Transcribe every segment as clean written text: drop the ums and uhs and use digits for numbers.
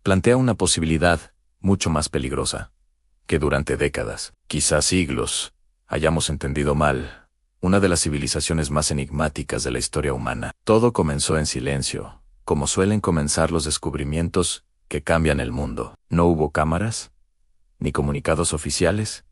plantea una posibilidad mucho más peligrosa, que durante décadas, quizás siglos, hayamos entendido mal una de las civilizaciones más enigmáticas de la historia humana. Todo comenzó en silencio, como suelen comenzar los descubrimientos que cambian el mundo. No hubo cámaras, ni comunicados oficiales,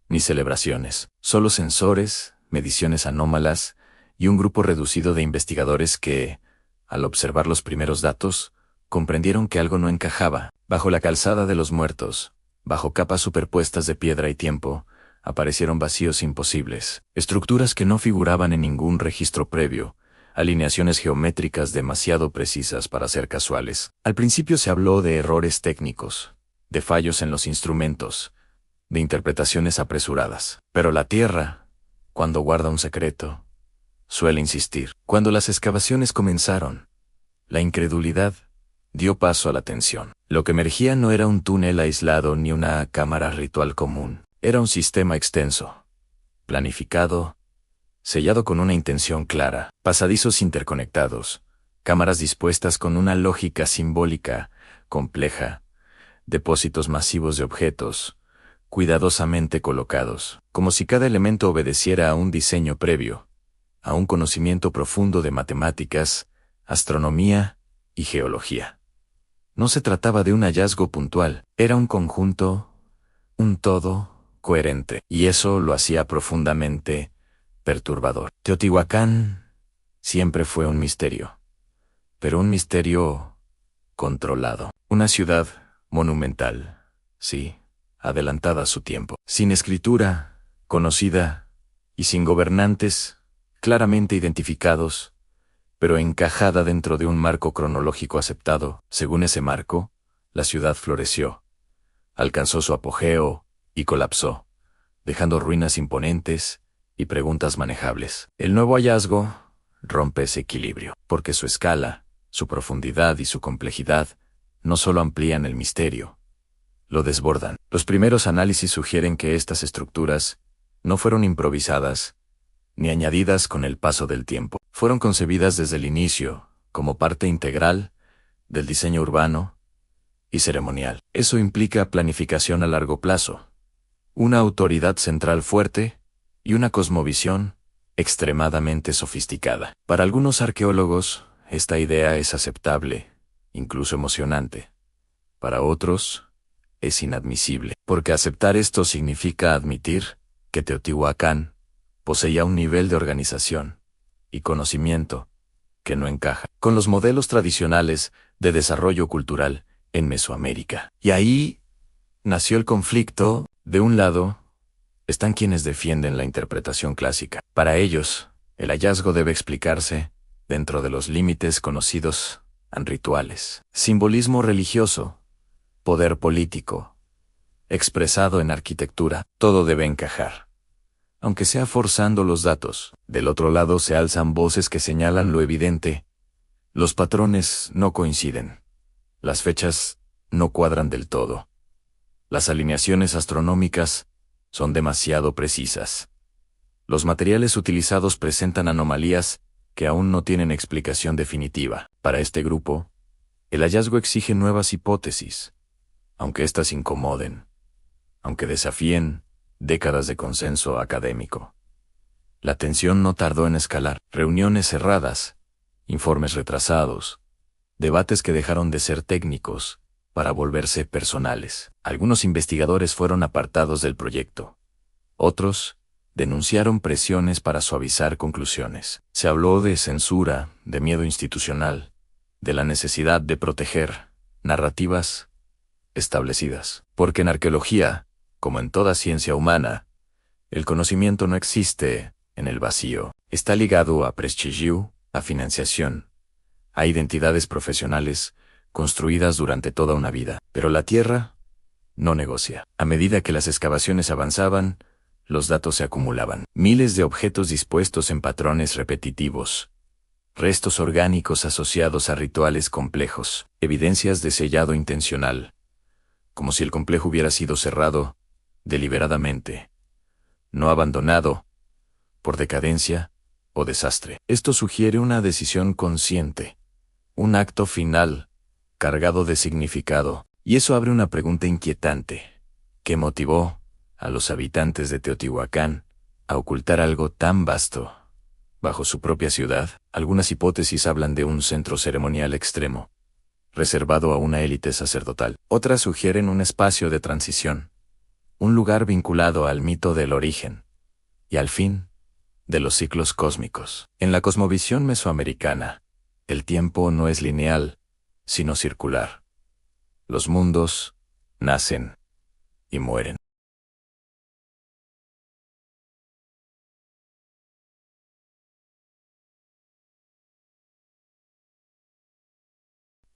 ni celebraciones, solo sensores, mediciones anómalas y un grupo reducido de investigadores que, al observar los primeros datos, comprendieron que algo no encajaba. Bajo la calzada de los muertos, bajo capas superpuestas de piedra y tiempo, aparecieron vacíos imposibles, estructuras que no figuraban en ningún registro previo, alineaciones geométricas demasiado precisas para ser casuales. Al principio se habló de errores técnicos, de fallos en los instrumentos, de interpretaciones apresuradas. Pero la Tierra, cuando guarda un secreto, suele insistir. Cuando las excavaciones comenzaron, la incredulidad dio paso a la tensión. Lo que emergía no era un túnel aislado ni una cámara ritual común. Era un sistema extenso, planificado, sellado con una intención clara, pasadizos interconectados, cámaras dispuestas con una lógica simbólica compleja, depósitos masivos de objetos, cuidadosamente colocados, como si cada elemento obedeciera a un diseño previo, a un conocimiento profundo de matemáticas, astronomía y geología. No se trataba de un hallazgo puntual, era un conjunto, un todo coherente, y eso lo hacía profundamente perturbador. Teotihuacán siempre fue un misterio, pero un misterio controlado. Una ciudad monumental, sí, adelantada a su tiempo, sin escritura, conocida, y sin gobernantes, claramente identificados, pero encajada dentro de un marco cronológico aceptado. Según ese marco, la ciudad floreció, alcanzó su apogeo y colapsó, dejando ruinas imponentes y preguntas manejables. El nuevo hallazgo rompe ese equilibrio, porque su escala, su profundidad y su complejidad no solo amplían el misterio, lo desbordan. Los primeros análisis sugieren que estas estructuras no fueron improvisadas ni añadidas con el paso del tiempo. Fueron concebidas desde el inicio como parte integral del diseño urbano y ceremonial. Eso implica planificación a largo plazo, una autoridad central fuerte y una cosmovisión extremadamente sofisticada. Para algunos arqueólogos, esta idea es aceptable, incluso emocionante. Para otros, es inadmisible, porque aceptar esto significa admitir que Teotihuacán poseía un nivel de organización y conocimiento que no encaja con los modelos tradicionales de desarrollo cultural en Mesoamérica. Y ahí nació el conflicto. De un lado, están quienes defienden la interpretación clásica. Para ellos, el hallazgo debe explicarse dentro de los límites conocidos en rituales, simbolismo religioso, poder político, expresado en arquitectura. Todo debe encajar, aunque sea forzando los datos. Del otro lado se alzan voces que señalan lo evidente. Los patrones no coinciden. Las fechas no cuadran del todo. Las alineaciones astronómicas son demasiado precisas. Los materiales utilizados presentan anomalías que aún no tienen explicación definitiva. Para este grupo, el hallazgo exige nuevas hipótesis, aunque éstas incomoden, aunque desafíen décadas de consenso académico. La tensión no tardó en escalar. Reuniones cerradas, informes retrasados, debates que dejaron de ser técnicos para volverse personales. Algunos investigadores fueron apartados del proyecto. Otros denunciaron presiones para suavizar conclusiones. Se habló de censura, de miedo institucional, de la necesidad de proteger narrativas establecidas. Porque en arqueología, como en toda ciencia humana, el conocimiento no existe en el vacío. Está ligado a prestigio, a financiación, a identidades profesionales construidas durante toda una vida. Pero la Tierra no negocia. A medida que las excavaciones avanzaban, los datos se acumulaban. Miles de objetos dispuestos en patrones repetitivos, restos orgánicos asociados a rituales complejos, evidencias de sellado intencional, como si el complejo hubiera sido cerrado deliberadamente, no abandonado por decadencia o desastre. Esto sugiere una decisión consciente, un acto final cargado de significado, y eso abre una pregunta inquietante. ¿Qué motivó a los habitantes de Teotihuacán a ocultar algo tan vasto bajo su propia ciudad? Algunas hipótesis hablan de un centro ceremonial extremo, reservado a una élite sacerdotal. Otras sugieren un espacio de transición, un lugar vinculado al mito del origen y al fin de los ciclos cósmicos. En la cosmovisión mesoamericana, el tiempo no es lineal, sino circular. Los mundos nacen y mueren.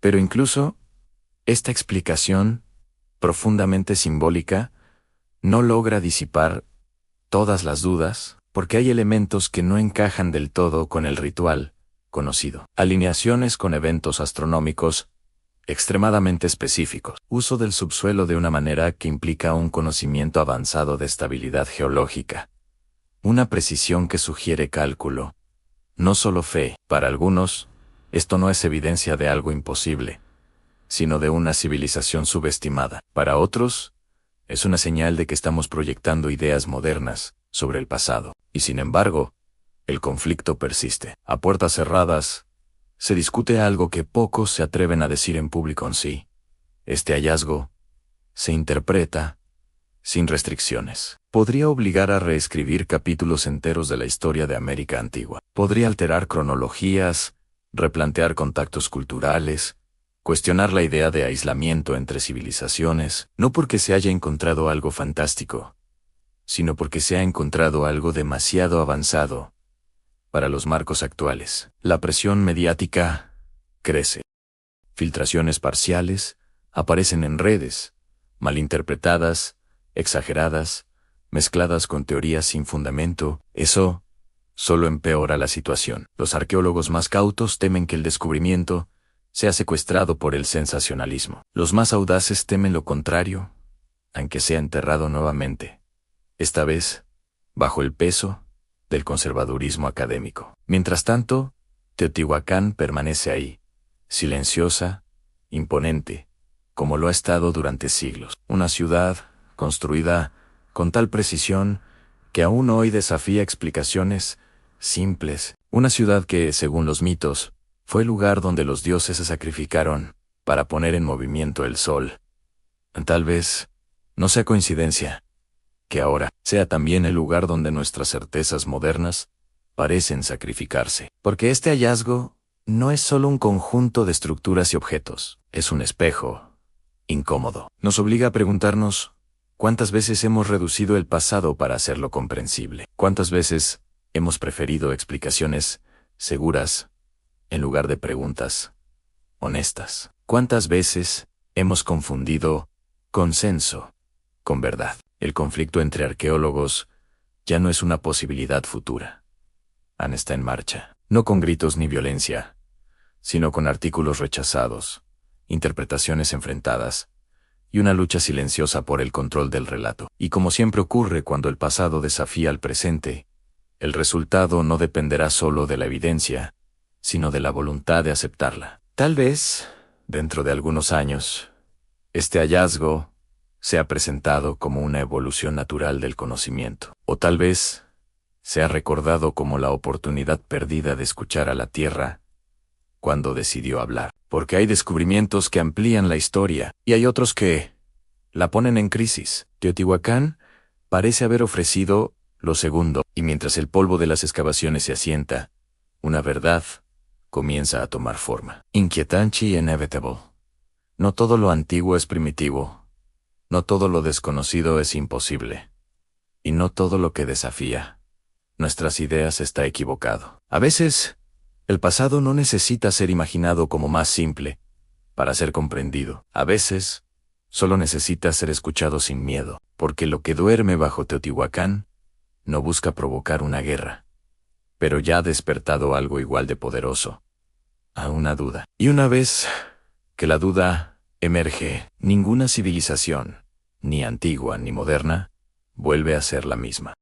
Pero incluso esta explicación, profundamente simbólica, no logra disipar todas las dudas, porque hay elementos que no encajan del todo con el ritual conocido. Alineaciones con eventos astronómicos extremadamente específicos. Uso del subsuelo de una manera que implica un conocimiento avanzado de estabilidad geológica. Una precisión que sugiere cálculo, no solo fe. Para algunos, esto no es evidencia de algo imposible, sino de una civilización subestimada. Para otros, es una señal de que estamos proyectando ideas modernas sobre el pasado. Y sin embargo, el conflicto persiste. A puertas cerradas, se discute algo que pocos se atreven a decir en público en sí. Este hallazgo se interpreta sin restricciones. Podría obligar a reescribir capítulos enteros de la historia de América antigua. Podría alterar cronologías, replantear contactos culturales, cuestionar la idea de aislamiento entre civilizaciones, no porque se haya encontrado algo fantástico, sino porque se ha encontrado algo demasiado avanzado para los marcos actuales. La presión mediática crece. Filtraciones parciales aparecen en redes, malinterpretadas, exageradas, mezcladas con teorías sin fundamento. Eso solo empeora la situación. Los arqueólogos más cautos temen que el descubrimiento sea secuestrado por el sensacionalismo. Los más audaces temen lo contrario, aunque sea enterrado nuevamente, esta vez bajo el peso del conservadurismo académico. Mientras tanto, Teotihuacán permanece ahí, silenciosa, imponente, como lo ha estado durante siglos. Una ciudad construida con tal precisión que aún hoy desafía explicaciones simples. Una ciudad que, según los mitos, fue el lugar donde los dioses se sacrificaron para poner en movimiento el sol. Tal vez no sea coincidencia que ahora sea también el lugar donde nuestras certezas modernas parecen sacrificarse. Porque este hallazgo no es solo un conjunto de estructuras y objetos, es un espejo incómodo. Nos obliga a preguntarnos cuántas veces hemos reducido el pasado para hacerlo comprensible. Cuántas veces hemos preferido explicaciones seguras en lugar de preguntas honestas. ¿Cuántas veces hemos confundido consenso con verdad? El conflicto entre arqueólogos ya no es una posibilidad futura. Está en marcha, no con gritos ni violencia, sino con artículos rechazados, interpretaciones enfrentadas y una lucha silenciosa por el control del relato. Y como siempre ocurre cuando el pasado desafía al presente, el resultado no dependerá solo de la evidencia, sino de la voluntad de aceptarla. Tal vez, dentro de algunos años, este hallazgo se ha presentado como una evolución natural del conocimiento, o tal vez se ha recordado como la oportunidad perdida de escuchar a la Tierra cuando decidió hablar. Porque hay descubrimientos que amplían la historia y hay otros que la ponen en crisis. Teotihuacán parece haber ofrecido lo segundo, y mientras el polvo de las excavaciones se asienta, una verdad comienza a tomar forma. Inquietante y inevitable. No todo lo antiguo es primitivo. No todo lo desconocido es imposible. Y no todo lo que desafía nuestras ideas está equivocado. A veces, el pasado no necesita ser imaginado como más simple para ser comprendido. A veces, solo necesita ser escuchado sin miedo, porque lo que duerme bajo Teotihuacán no busca provocar una guerra, pero ya ha despertado algo igual de poderoso, a una duda. Y una vez que la duda emerge, ninguna civilización, ni antigua ni moderna, vuelve a ser la misma.